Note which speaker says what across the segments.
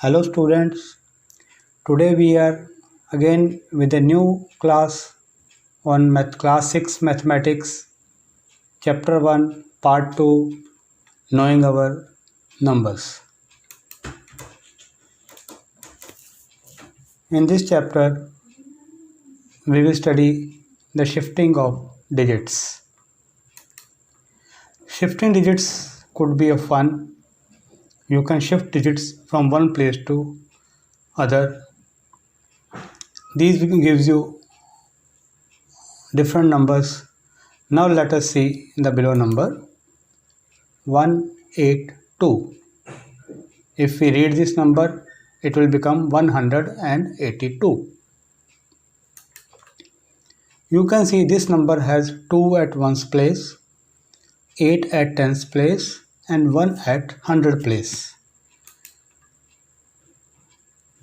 Speaker 1: Hello students, today we are again with a new class on class 6 mathematics, chapter 1, part 2, knowing our numbers. In this chapter, we will study the shifting of digits. Shifting digits could be a fun. You can shift digits from one place to other. These gives you different numbers. Now let us see the below number 182. If we read this number, it will become 182. You can see this number has 2 at 1's place, 8 at 10's place and 1 at 100 place.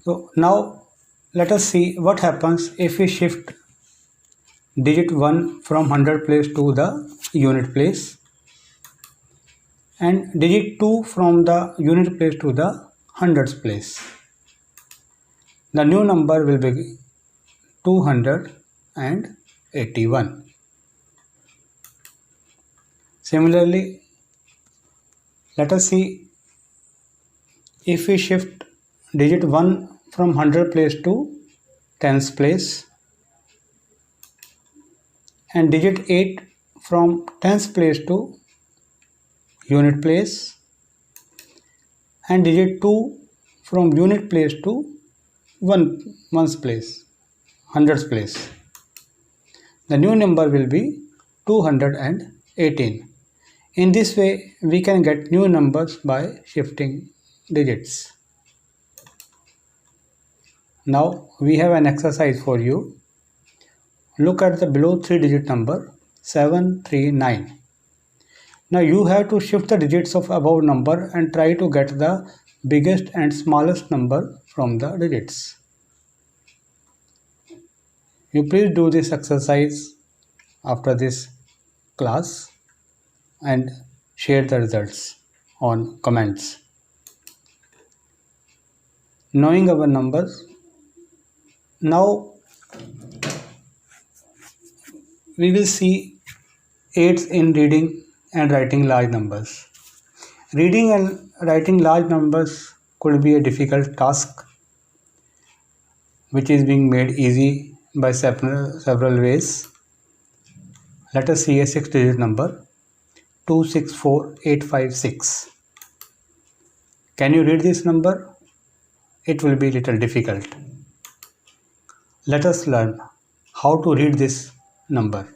Speaker 1: So now let us see what happens if we shift digit 1 from 100 place to the unit place and digit 2 from the unit place to the hundreds place. The new number will be 281. Similarly, let us see if we shift digit 1 from 100 place to tens place and digit 8 from tens place to unit place and digit 2 from unit place to ones place, hundreds place. The new number will be 218. In this way, we can get new numbers by shifting digits. Now we have an exercise for you. Look at the below 3-digit number 739. Now you have to shift the digits of above number and try to get the biggest and smallest number from the digits. You please do this exercise after this class and share the results on comments. Knowing our numbers, now we will see aids in reading and writing large numbers. Reading and writing large numbers could be a difficult task which is being made easy by several ways. Let us see a 6-digit number 264856. Can you read this number? It will be little difficult. Let us learn how to read this number.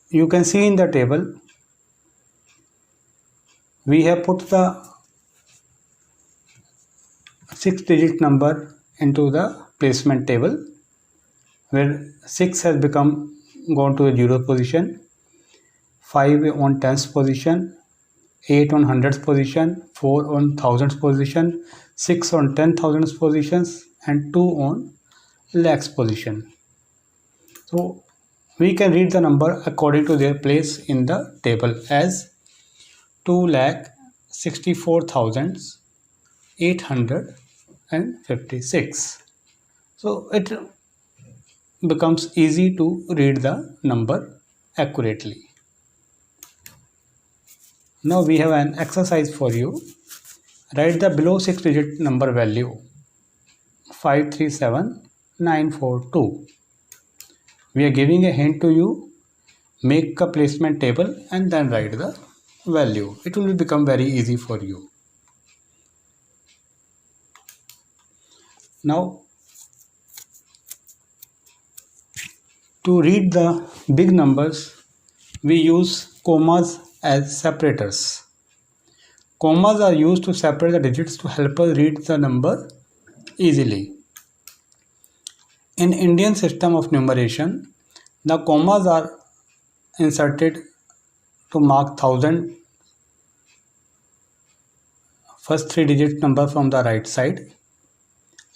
Speaker 1: You can see in the table we have put the 6-digit number into the placement table where 6 has gone to the 0th position, 5 on 10th position, 8 on 100th position, 4 on 1000th position, 6 on 10,000th positions and 2 on lakhs position. So we can read the number according to their place in the table as 2,64,856. So it becomes easy to read the number accurately. Now we have an exercise for you. Write the below 6-digit number value 537942. We are giving a hint to you. Make a placement table and then write the value. It will become very easy for you. Now to read the big numbers, we use commas as separators. Commas are used to separate the digits to help us read the number easily. In Indian system of numeration, the commas are inserted to mark 1000, first 3-digit number from the right side,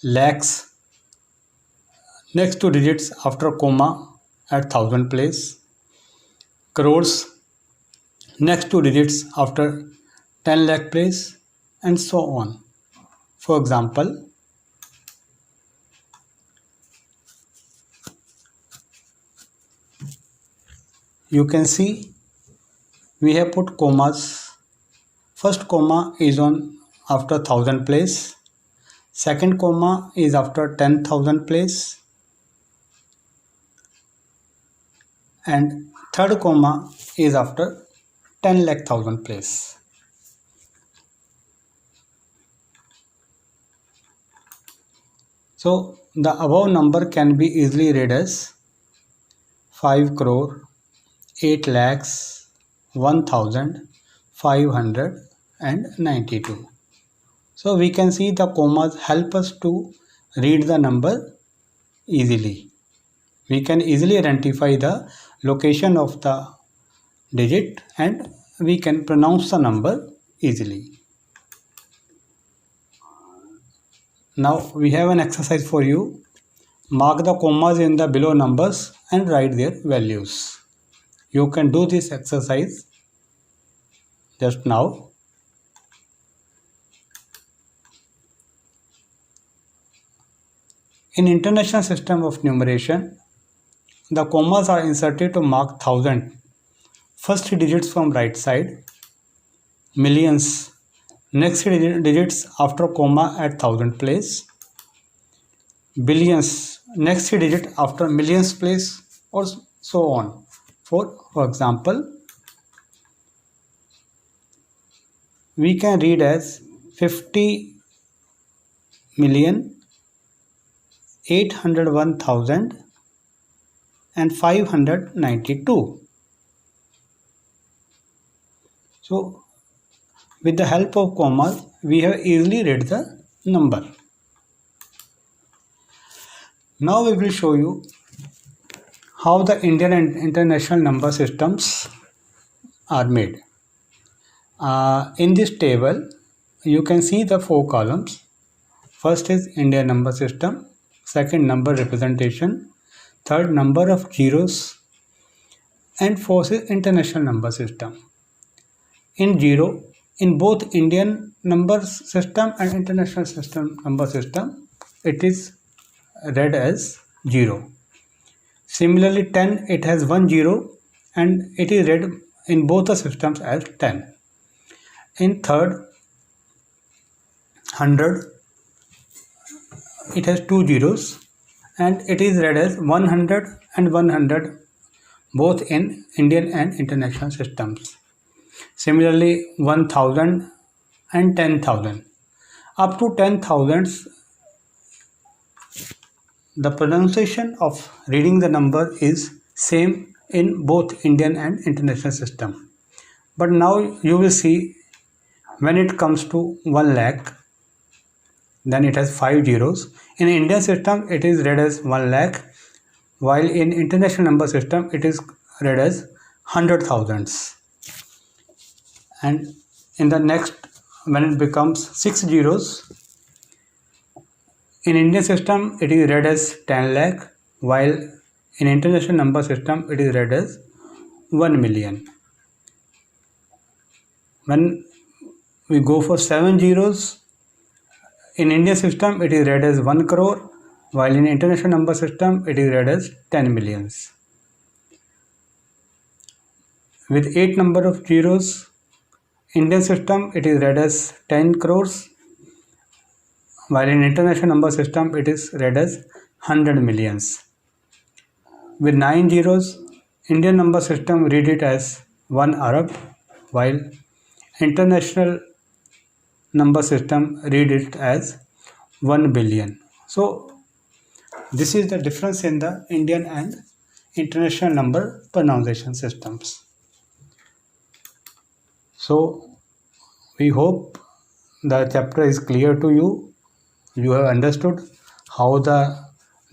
Speaker 1: lakhs, next 2 digits after comma at 1000 place, crores, next two digits after 10 lakh place, and so on. For example, you can see we have put commas. First comma is on after 1000 place, second comma is after 10,000 place, and third comma is after 10 lakh thousand place. So the above number can be easily read as 5 crore 8 lakhs 1592. So we can see the commas help us to read the number easily. We can easily identify the location of the digit and we can pronounce the number easily. Now we have an exercise for you. Mark the commas in the below numbers and write their values. You can do this exercise just now. In International System of Numeration, the commas are inserted to mark 1000, first three digits from right side, millions, next three digits after comma at 1000 place, billions, next three digits after millions place, or so on. For example, we can read as 50,801,592. So with the help of commas, we have easily read the number. Now we will show you how the Indian and international number systems are made. In this table, you can see the four columns. First is Indian number system, second number representation, third number of zeros, and fourth is international number system. In both Indian number system and international system number system, it is read as 0. Similarly, 10, it has 1 0 and it is read in both the systems as 10. In third, 100, it has 2 zeros and it is read as 100 and 100 both in Indian and international systems. Similarly, 1000 and 10,000. Up to 10,000, the pronunciation of reading the number is same in both Indian and international system. But now you will see when it comes to 1 lakh, then it has 5 zeros. In Indian system, it is read as 1 lakh, while in international number system, it is read as 100,000. And in the next, when it becomes 6 zeros, in Indian system, it is read as 10 lakh, while in international number system, it is read as 1 million. When we go for 7 zeros, in Indian system, it is read as 1 crore, while in international number system, it is read as 10 millions. With 8 number of zeros, Indian system, it is read as 10 crores, while in international number system, it is read as 100 millions. With 9 zeros, Indian number system read it as 1 Arab, while international number system read it as 1 billion. So this is the difference in the Indian and international number pronunciation systems. So we hope the chapter is clear to you. You have understood how the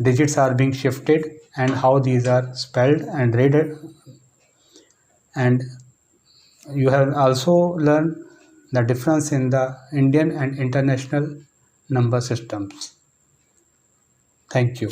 Speaker 1: digits are being shifted and how these are spelled and read, and you have also learned the difference in the Indian and international number systems. Thank you.